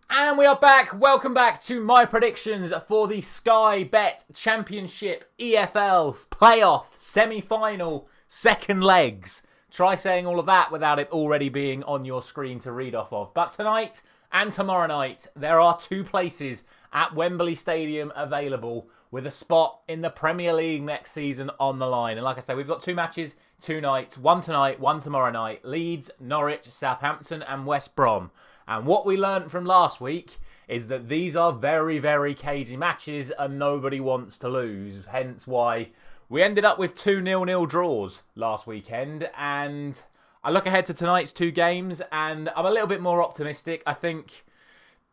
And we are back. Welcome back to my predictions for the Sky Bet Championship EFL playoff semi-final second legs. Try saying all of that without it already being on your screen to read off of. But tonight and tomorrow night, there are two places at Wembley Stadium available with a spot in the Premier League next season on the line. And like I say, we've got two matches, two nights, one tonight, one tomorrow night. Leeds, Norwich, Southampton and West Brom. And what we learned from last week is that these are very, very cagey matches and nobody wants to lose. Hence why we ended up with 2 0-0 draws last weekend. And I look ahead to tonight's two games and I'm a little bit more optimistic. I think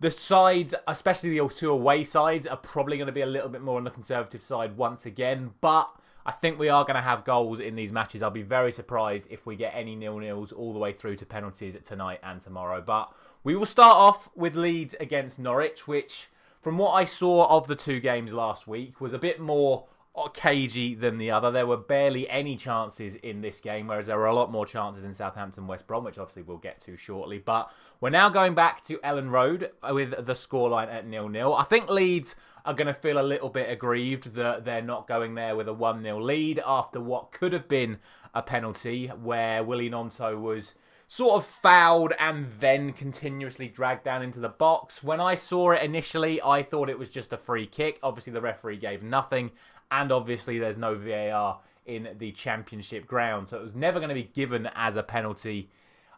the sides, especially the two away sides, are probably going to be a little bit more on the conservative side once again. But I think we are going to have goals in these matches. I'll be very surprised if we get any 0-0s all the way through to penalties tonight and tomorrow. But we will start off with Leeds against Norwich, which, from what I saw of the two games last week, was a bit more cagey than the other. There were barely any chances in this game, whereas there were a lot more chances in Southampton West Brom, which obviously we'll get to shortly. But we're now going back to Ellen Road with the scoreline at 0-0. I think Leeds are going to feel a little bit aggrieved that they're not going there with a 1-0 lead after what could have been a penalty where Willie Gnonto was sort of fouled and then continuously dragged down into the box. When I saw it initially, I thought it was just a free kick. Obviously, the referee gave nothing. And obviously, there's no VAR in the championship ground. So it was never going to be given as a penalty,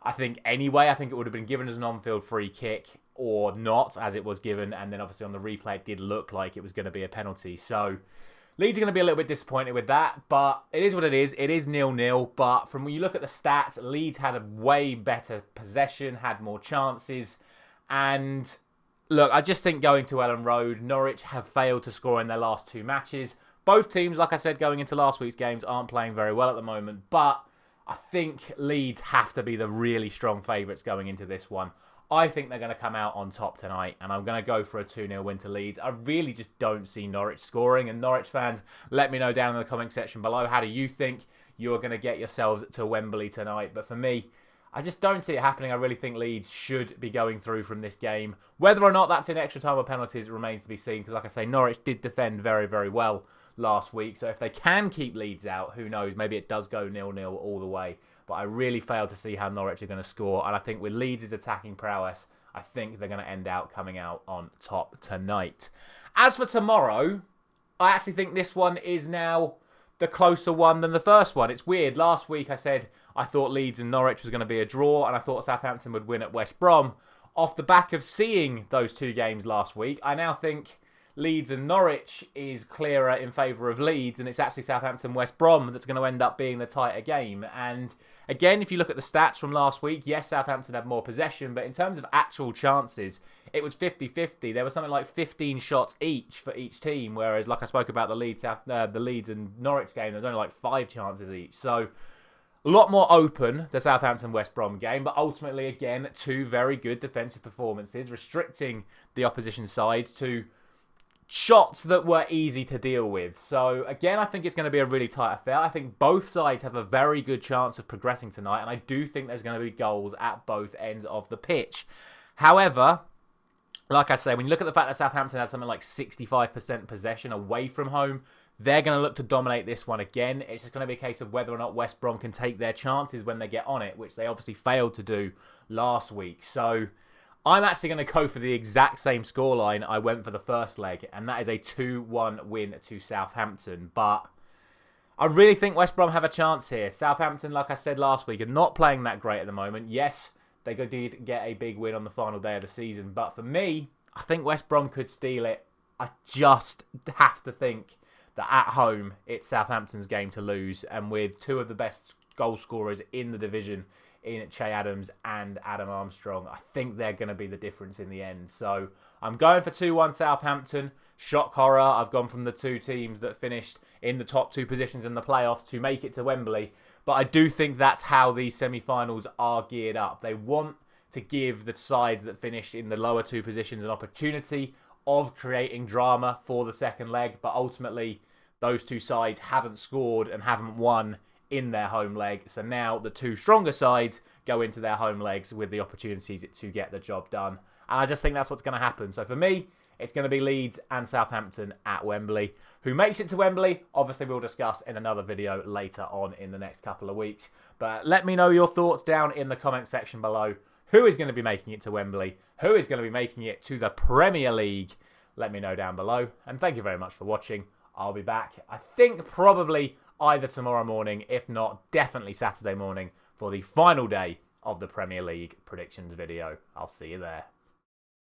I think, anyway. I think it would have been given as an on-field free kick or not, as it was given. And then obviously on the replay, it did look like it was going to be a penalty. So Leeds are going to be a little bit disappointed with that, but it is what it is. It is 0-0, but from when you look at the stats, Leeds had a way better possession, had more chances, and look, I just think going to Ellen Road, Norwich have failed to score in their last two matches. Both teams, like I said, going into last week's games, aren't playing very well at the moment, but I think Leeds have to be the really strong favourites going into this one. I think they're going to come out on top tonight, and I'm going to go for a 2-0 win to Leeds. I really just don't see Norwich scoring, and Norwich fans, let me know down in the comment section below, how do you think you're going to get yourselves to Wembley tonight? But for me, I just don't see it happening. I really think Leeds should be going through from this game. Whether or not that's in extra time or penalties remains to be seen, because like I say, Norwich did defend very, very well last week, so if they can keep Leeds out, who knows, maybe it does go 0-0 all the way. But I really fail to see how Norwich are going to score. And I think with Leeds' attacking prowess, I think they're going to end out coming out on top tonight. As for tomorrow, I actually think this one is now the closer one than the first one. It's weird. Last week I said I thought Leeds and Norwich was going to be a draw, and I thought Southampton would win at West Brom. Off the back of seeing those two games last week, I now think Leeds and Norwich is clearer in favour of Leeds, and it's actually Southampton West Brom that's going to end up being the tighter game. And again, if you look at the stats from last week, yes, Southampton had more possession, but in terms of actual chances, it was 50-50. There was something like 15 shots each for each team, whereas, like I spoke about the Leeds and Norwich game, there was only like 5 chances each. So a lot more open, the Southampton-West Brom game, but ultimately, again, two very good defensive performances, restricting the opposition side to shots that were easy to deal with. So, again, I think it's going to be a really tight affair. I think both sides have a very good chance of progressing tonight, and I do think there's going to be goals at both ends of the pitch. However, like I say, when you look at the fact that Southampton had something like 65% possession away from home, they're going to look to dominate this one again. It's just going to be a case of whether or not West Brom can take their chances when they get on it, which they obviously failed to do last week. So I'm actually going to go for the exact same scoreline I went for the first leg, and that is a 2-1 win to Southampton. But I really think West Brom have a chance here. Southampton, like I said last week, are not playing that great at the moment. Yes, they did get a big win on the final day of the season, but for me, I think West Brom could steal it. I just have to think that at home, it's Southampton's game to lose, and with two of the best goal scorers in the division in Che Adams and Adam Armstrong, I think they're going to be the difference in the end. So I'm going for 2-1 Southampton. Shock horror, I've gone from the two teams that finished in the top two positions in the playoffs to make it to Wembley. But I do think that's how these semi-finals are geared up. They want to give the side that finished in the lower two positions an opportunity of creating drama for the second leg. But ultimately, those two sides haven't scored and haven't won in their home leg. So now the two stronger sides go into their home legs with the opportunities to get the job done. And I just think that's what's going to happen. So for me, it's going to be Leeds and Southampton at Wembley. Who makes it to Wembley, obviously we'll discuss in another video later on in the next couple of weeks. But let me know your thoughts down in the comment section below. Who is going to be making it to Wembley? Who is going to be making it to the Premier League? Let me know down below. And thank you very much for watching. I'll be back, I think, probably either tomorrow morning, if not, definitely Saturday morning, for the final day of the Premier League predictions video. I'll see you there.